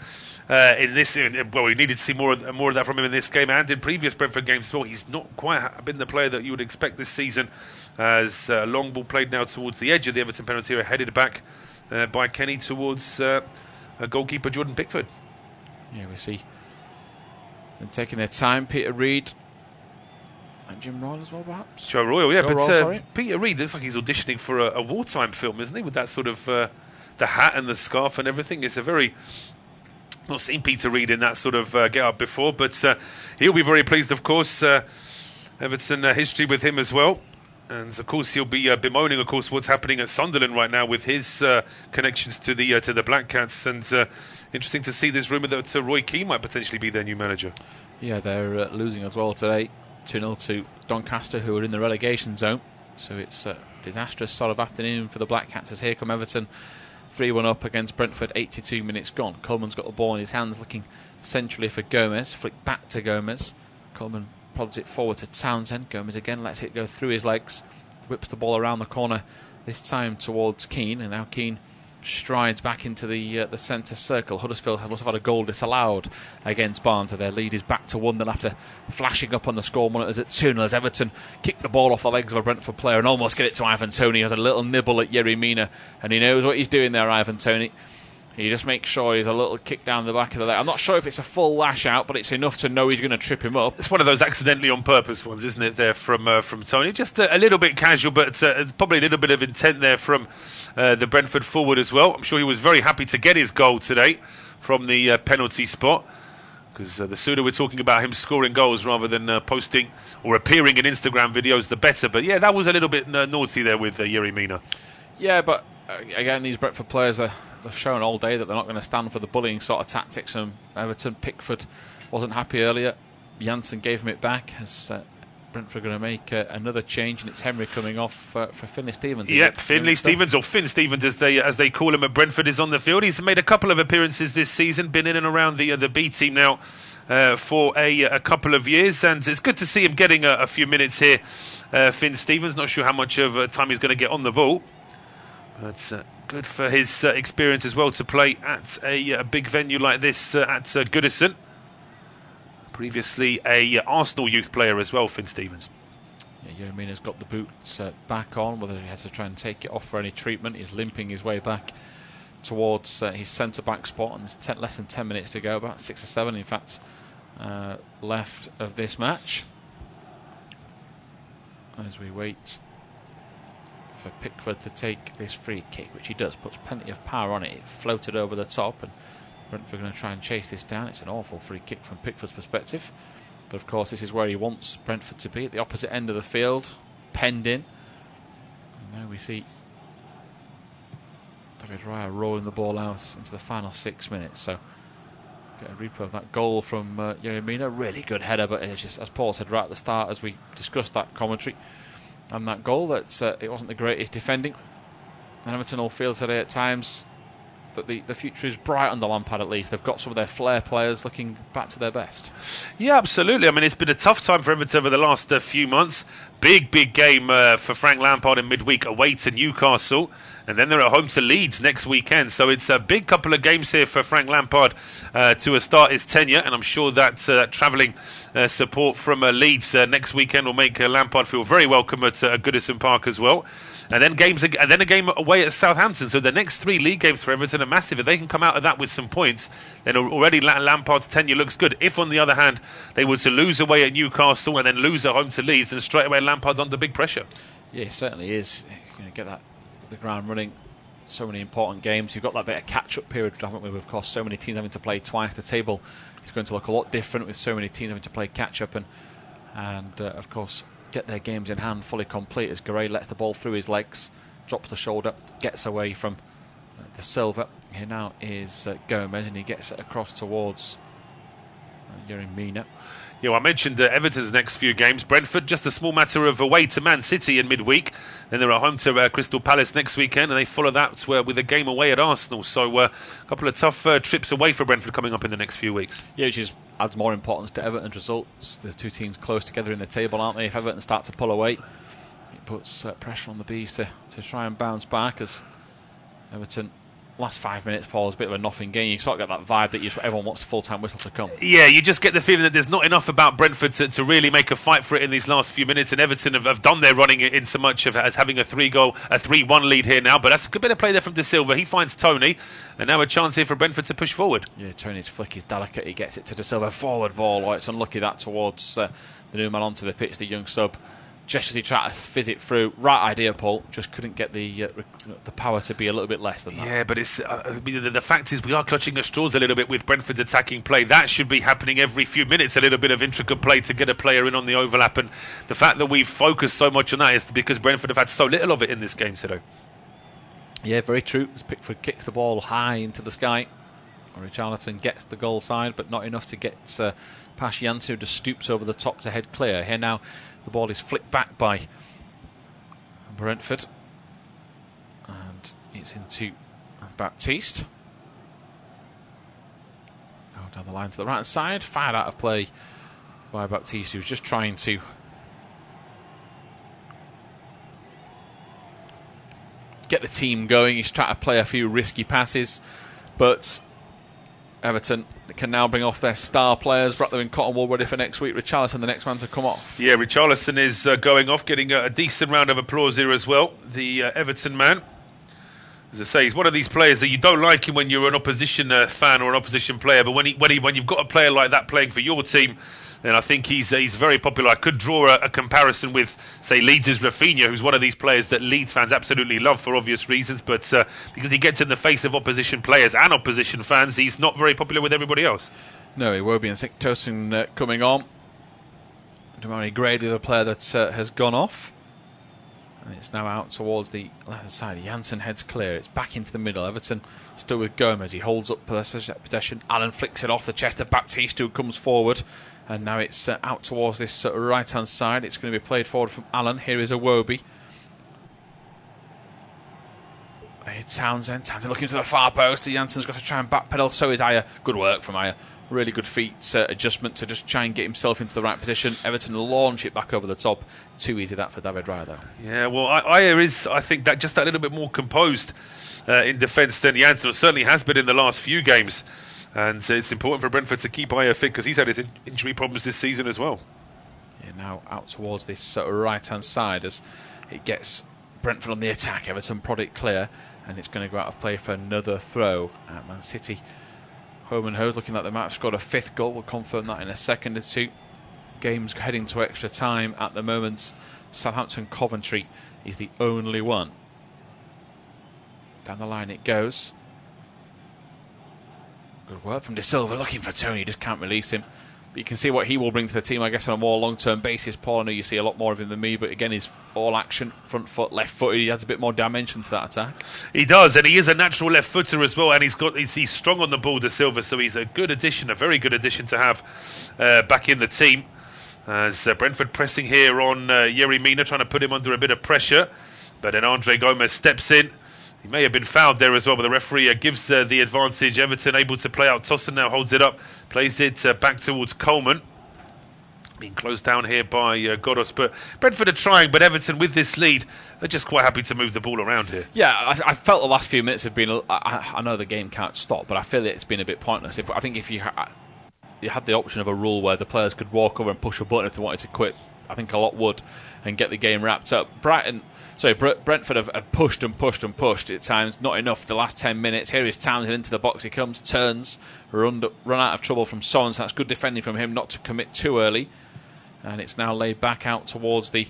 in this. Well, we needed to see more of that from him in this game and in previous Brentford games as well. He's not quite been the player that you would expect this season. As long ball played now towards the edge of the Everton penalty area, headed back by Kenny towards goalkeeper Jordan Pickford. Yeah, we see them taking their time. Peter Reid and Jim Royal as well, perhaps. Joe Royal, yeah, Joe Royal, Peter Reid looks like he's auditioning for a wartime film, isn't he? With that sort of the hat and the scarf and everything. It's a very... not seen Peter Reid in that sort of get up before, but he'll be very pleased, of course. Everton history with him as well. And of course he'll be bemoaning, of course, what's happening at Sunderland right now with his connections to the Black Cats. And interesting to see this rumour that Roy Keane might potentially be their new manager. Yeah, they're losing as well today, 2-0 to Doncaster, who are in the relegation zone. So it's a disastrous sort of afternoon for the Black Cats, as here come Everton, 3-1 up against Brentford, 82 minutes gone. Coleman's got the ball in his hands, looking centrally for Gomez. Flick back to Gomez. Coleman prods it forward to Townsend. Gomez again lets it go through his legs. Whips the ball around the corner, this time towards Keane. And now Keane strides back into the centre circle. Huddersfield have also had a goal disallowed against Barnes. Their lead is back to 1-0 after flashing up on the score monitors at 2-0 as Everton kick the ball off the legs of a Brentford player and almost get it to Ivan Toney. He has a little nibble at Yerry Mina, and he knows what he's doing there, Ivan Toney. He just makes sure he's a little kick down the back of the leg. I'm not sure if it's a full lash out, but it's enough to know he's going to trip him up. It's one of those accidentally on purpose ones, isn't it, there from Toney? Just a little bit casual, but it's probably a little bit of intent there from the Brentford forward as well. I'm sure he was very happy to get his goal today from the penalty spot, because the sooner we're talking about him scoring goals rather than posting or appearing in Instagram videos, the better. But yeah, that was a little bit naughty there with Yerry Mina. Yeah, but again, these Brentford players they've shown all day that they're not going to stand for the bullying sort of tactics. And Everton, Pickford wasn't happy earlier. Janssen gave him it back as Brentford are going to make another change, and it's Henry coming off for Finlay Stevens. Yep, Finlay Stevens, or Finn Stevens as they call him at Brentford, is on the field. He's made a couple of appearances this season, been in and around the B team now for a couple of years, and it's good to see him getting a few minutes here. Finn Stevens, not sure how much of time he's going to get on the ball, but good for his experience as well to play at a big venue like this at Goodison. Previously a Arsenal youth player as well, Finn Stevens. Yeah, Yerry Mina's got the boots back on, whether he has to try and take it off for any treatment. He's limping his way back towards his centre-back spot, and there's less than 10 minutes to go, about 6 or 7 in fact left of this match, as we wait for Pickford to take this free kick, which he does, puts plenty of power on it. It floated over the top, and Brentford are going to try and chase this down. It's an awful free kick from Pickford's perspective, but of course this is where he wants Brentford to be, at the opposite end of the field, penned in. And now we see David Raya rolling the ball out into the final 6 minutes. So get a replay of that goal from Yerry Mina. Really good header, but it's just, as Paul said right at the start as we discussed that commentary and that goal, that it wasn't the greatest defending. And Everton all feel today at times that the future is bright under Lampard. At least they've got some of their flair players looking back to their best. Yeah, absolutely. I mean, it's been a tough time for Everton over the last few months. Big game for Frank Lampard in midweek away to Newcastle, and then they're at home to Leeds next weekend. So it's a big couple of games here for Frank Lampard to start his tenure, and I'm sure that travelling support from Leeds next weekend will make Lampard feel very welcome at Goodison Park as well. And then a game away at Southampton. So the next 3 league games for Everton are massive. If they can come out of that with some points, then already Lampard's tenure looks good. If, on the other hand, they were to lose away at Newcastle and then lose at home to Leeds, then straight away Lampard's under big pressure. Yeah, it certainly is. You're going to get the ground running. So many important games. You've got that bit of catch-up period, haven't we? Of course, so many teams having to play twice. The table is going to look a lot different with so many teams having to play catch-up and of course, get their games in hand fully complete as Garay lets the ball through his legs, drops the shoulder, gets away from De Silva. Here now is Gomez, and he gets it across towards Yerry Mina. Yeah, well, I mentioned Everton's next few games. Brentford, just a small matter of away to Man City in midweek. Then they're at home to Crystal Palace next weekend, and they follow that with a game away at Arsenal. So a couple of tough trips away for Brentford coming up in the next few weeks. Yeah, which adds more importance to Everton's results. The two teams close together in the table, aren't they? If Everton start to pull away, it puts pressure on the Bees to try and bounce back, as Everton... Last 5 minutes, Paul, is a bit of a nothing game. You sort of get that vibe that everyone wants the full-time whistle to come. Yeah, you just get the feeling that there's not enough about Brentford to really make a fight for it in these last few minutes, and Everton have done their running in so much as having a 3-1 lead here now. But that's a good bit of play there from De Silva. He finds Toney, and now a chance here for Brentford to push forward. Yeah, Toney's flick is delicate. He gets it to De Silva, forward ball. Oh, it's unlucky that towards the new man onto the pitch, the young sub. Just as he tried to fizz it through, right idea, Paul. Just couldn't get the power to be a little bit less than that. Yeah, but it's the fact is we are clutching at straws a little bit with Brentford's attacking play. That should be happening every few minutes. A little bit of intricate play to get a player in on the overlap, and the fact that we've focused so much on that is because Brentford have had so little of it in this game today. Yeah, very true. As Pickford kicks the ball high into the sky, Richarlison gets the goal side, but not enough to get past Janssen, who just stoops over the top to head clear. Here now. The ball is flicked back by Brentford, and it's into Baptiste. Now down the line to the right side, fired out of play by Baptiste, who's just trying to get the team going. He's trying to play a few risky passes, but Everton can now bring off their star players. Bratler and Cottonwool ready for next week. Richarlison, the next man to come off. Yeah, Richarlison is going off, getting a decent round of applause here as well. The Everton man. As I say, he's one of these players that you don't like him when you're an opposition fan or an opposition player, but when you've got a player like that playing for your team, then I think he's very popular. I could draw a comparison with, say, Leeds' Rafinha, who's one of these players that Leeds fans absolutely love for obvious reasons, but because he gets in the face of opposition players and opposition fans, he's not very popular with everybody else. No, Iwobi and Siktosin coming on. Damari Gray, the other player that has gone off. And it's now out towards the left side. Janssen heads clear. It's back into the middle. Everton still with Gomez. He holds up possession. Allan flicks it off the chest of Baptiste, who comes forward. And now it's out towards this right-hand side. It's going to be played forward from Allan. Here is Iwobi. Townsend looking to the far post. Janssen's got to try and backpedal. So is Aya. Good work from Aya. Really good feet adjustment to just try and get himself into the right position. Everton launch it back over the top. Too easy that for David Raya, though. Yeah, well, Aya is, I think, that little bit more composed in defence than Janssen certainly has been in the last few games. And it's important for Brentford to keep Aya fit because he's had his injury problems this season as well. Yeah, now out towards this right-hand side as it gets Brentford on the attack. Everton prod it clear, and it's going to go out of play for another throw at Man City. Home and hose, looking like they might have scored a 5th goal. We'll confirm that in a second or two. Game's heading to extra time at the moment. Southampton-Coventry is the only one. Down the line it goes. Good work from De Silva, looking for Toney, just can't release him. But you can see what he will bring to the team, I guess, on a more long-term basis. Paul, I know you see a lot more of him than me, but again, he's all action, front foot, left footed. He adds a bit more dimension to that attack. He does, and he is a natural left footer as well, and he's strong on the ball, De Silva, so he's a good addition, a very good addition to have back in the team. As Brentford pressing here on Yerry Mina, trying to put him under a bit of pressure, but then Andre Gomez steps in. He may have been fouled there as well, but the referee gives the advantage. Everton able to play out. Townsend now holds it up, plays it back towards Coleman. Being closed down here by Godos, but Brentford are trying, but Everton with this lead are just quite happy to move the ball around here. Yeah, I felt the last few minutes have been, I know the game can't stop, but I feel it's been a bit pointless. I think if you had the option of a rule where the players could walk over and push a button if they wanted to quit, I think a lot would, and get the game wrapped up. Brentford have pushed and pushed and pushed at times, not enough the last 10 minutes. Here is Townsend into the box, he comes, turns, run out of trouble from Son, so that's good defending from him not to commit too early. And it's now laid back out towards the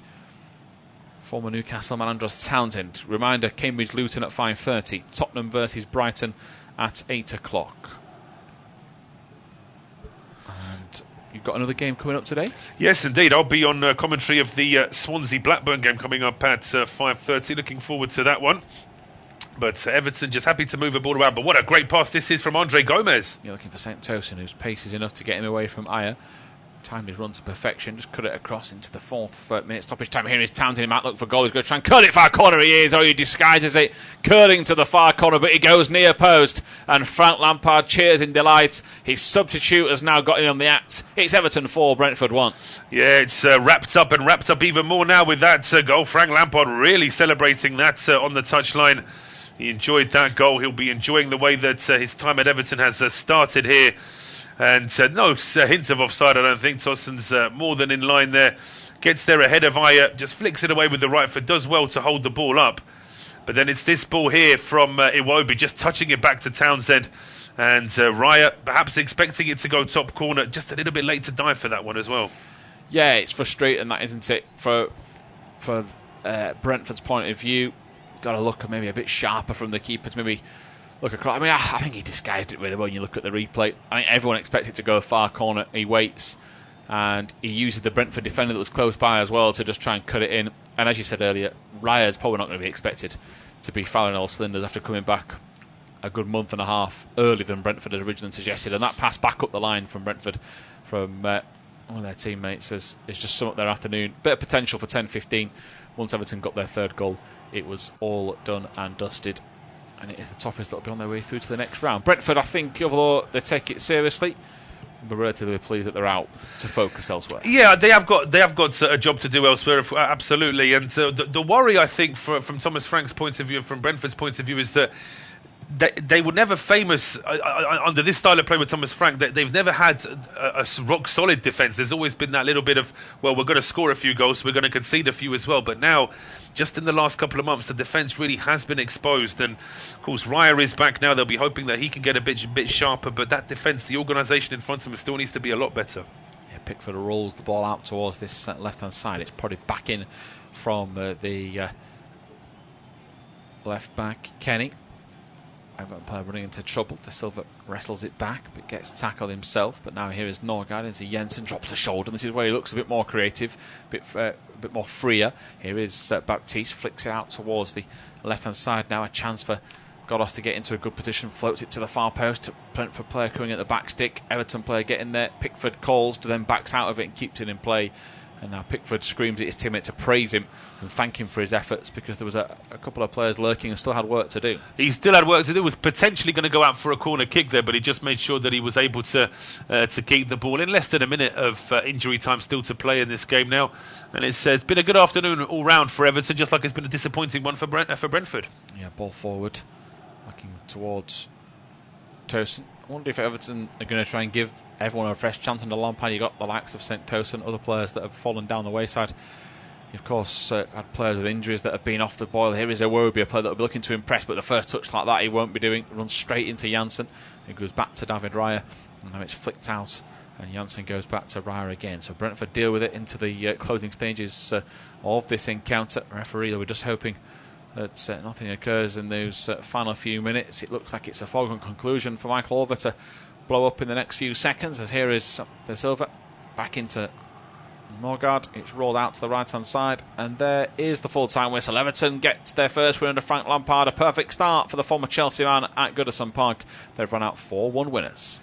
former Newcastle man, Andros Townsend. Reminder, Cambridge Luton at 5:30, Tottenham versus Brighton at 8 o'clock. And you've got another game coming up today? Yes, indeed. I'll be on commentary of the Swansea-Blackburn game coming up at 5:30. Looking forward to that one. But Everton just happy to move the ball around. But what a great pass this is from Andre Gomez. You're looking for St. Tosin, whose pace is enough to get him away from Aya. Timed his run to perfection, just cut it across into the 4th minute stoppage time. Here is Townsend, he might look for goal, he's going to try and curl it far corner, he is, he disguises it, curling to the far corner, but he goes near post, and Frank Lampard cheers in delight. His substitute has now got in on the act. It's Everton 4, Brentford 1. Yeah, it's wrapped up even more now with that goal. Frank Lampard really celebrating that on the touchline. He enjoyed that goal. He'll be enjoying the way that his time at Everton has started here. And no hint of offside, I don't think. Towson's more than in line there. Gets there ahead of Aya, just flicks it away with the right foot, does well to hold the ball up. But then it's this ball here from Iwobi, just touching it back to Townsend. And Raya, perhaps expecting it to go top corner, just a little bit late to dive for that one as well. Yeah, it's frustrating, that, isn't it? For Brentford's point of view, got to look maybe a bit sharper from the keeper to maybe look across. I mean, I think he disguised it really well when you look at the replay. I think everyone expects it to go far corner. He waits, and he uses the Brentford defender that was close by as well to just try and cut it in. And as you said earlier, Raya's probably not going to be expected to be firing all cylinders after coming back a good month and a half earlier than Brentford had originally suggested. And that pass back up the line from Brentford, from one of their teammates, is just sum up their afternoon. Bit of potential for 10-15. Once Everton got their third goal, it was all done and dusted. And it is the Toffees that will be on their way through to the next round. Brentford, I think, although they take it seriously, we're relatively pleased that they're out to focus elsewhere. Yeah, they have got a job to do elsewhere, absolutely. And the worry, I think, from Thomas Frank's point of view, from Brentford's point of view, is that they were never famous under this style of play with Thomas Frank. They've never had a rock solid defence. There's always been that little bit of, well, we're going to score a few goals, so we're going to concede a few as well. But now, just in the last couple of months, the defence really has been exposed. And of course, Raya is back now. They'll be hoping that he can get a bit sharper. But that defence, the organisation in front of him, still needs to be a lot better. Yeah, Pickford rolls the ball out towards this left-hand side. It's probably back in from the left back, Kenny. Everton player running into trouble. De Silva wrestles it back, but gets tackled himself. But now here is Norgard into Jensen, drops the shoulder. And this is where he looks a bit more creative, a bit more freer. Here is Baptiste, flicks it out towards the left-hand side. Now a chance for Godos to get into a good position, floats it to the far post. Brentford player coming at the back stick. Everton player getting there. Pickford calls, then backs out of it and keeps it in play. And now Pickford screams at his teammate to praise him and thank him for his efforts, because there was a couple of players lurking and still had work to do. He still had work to do. Was potentially going to go out for a corner kick there, but he just made sure that he was able to keep the ball in. Less than a minute of injury time still to play in this game now. And it's been a good afternoon all round for Everton, just like it's been a disappointing one for Brentford. Yeah, ball forward, looking towards Tosin. I wonder if Everton are going to try and give everyone a fresh chance under Lampard. You've got the likes of St. Tosin, other players that have fallen down the wayside. You, of course, had players with injuries that have been off the boil. Here is Iwobi, a player that will be looking to impress, but the first touch like that he won't be doing. Runs straight into Janssen, who goes back to David Raya, and now it's flicked out, and Janssen goes back to Raya again. So Brentford deal with it into the closing stages of this encounter. Referee, we're just hoping that nothing occurs in those final few minutes. It looks like it's a foregone conclusion for Michael Oliver to blow up in the next few seconds, as here is De Silva back into Norgard. It's rolled out to the right hand side, and there is the full time whistle. Everton get their first win under Frank Lampard. A perfect start for the former Chelsea man at Goodison Park. They've run out 4-1 winners.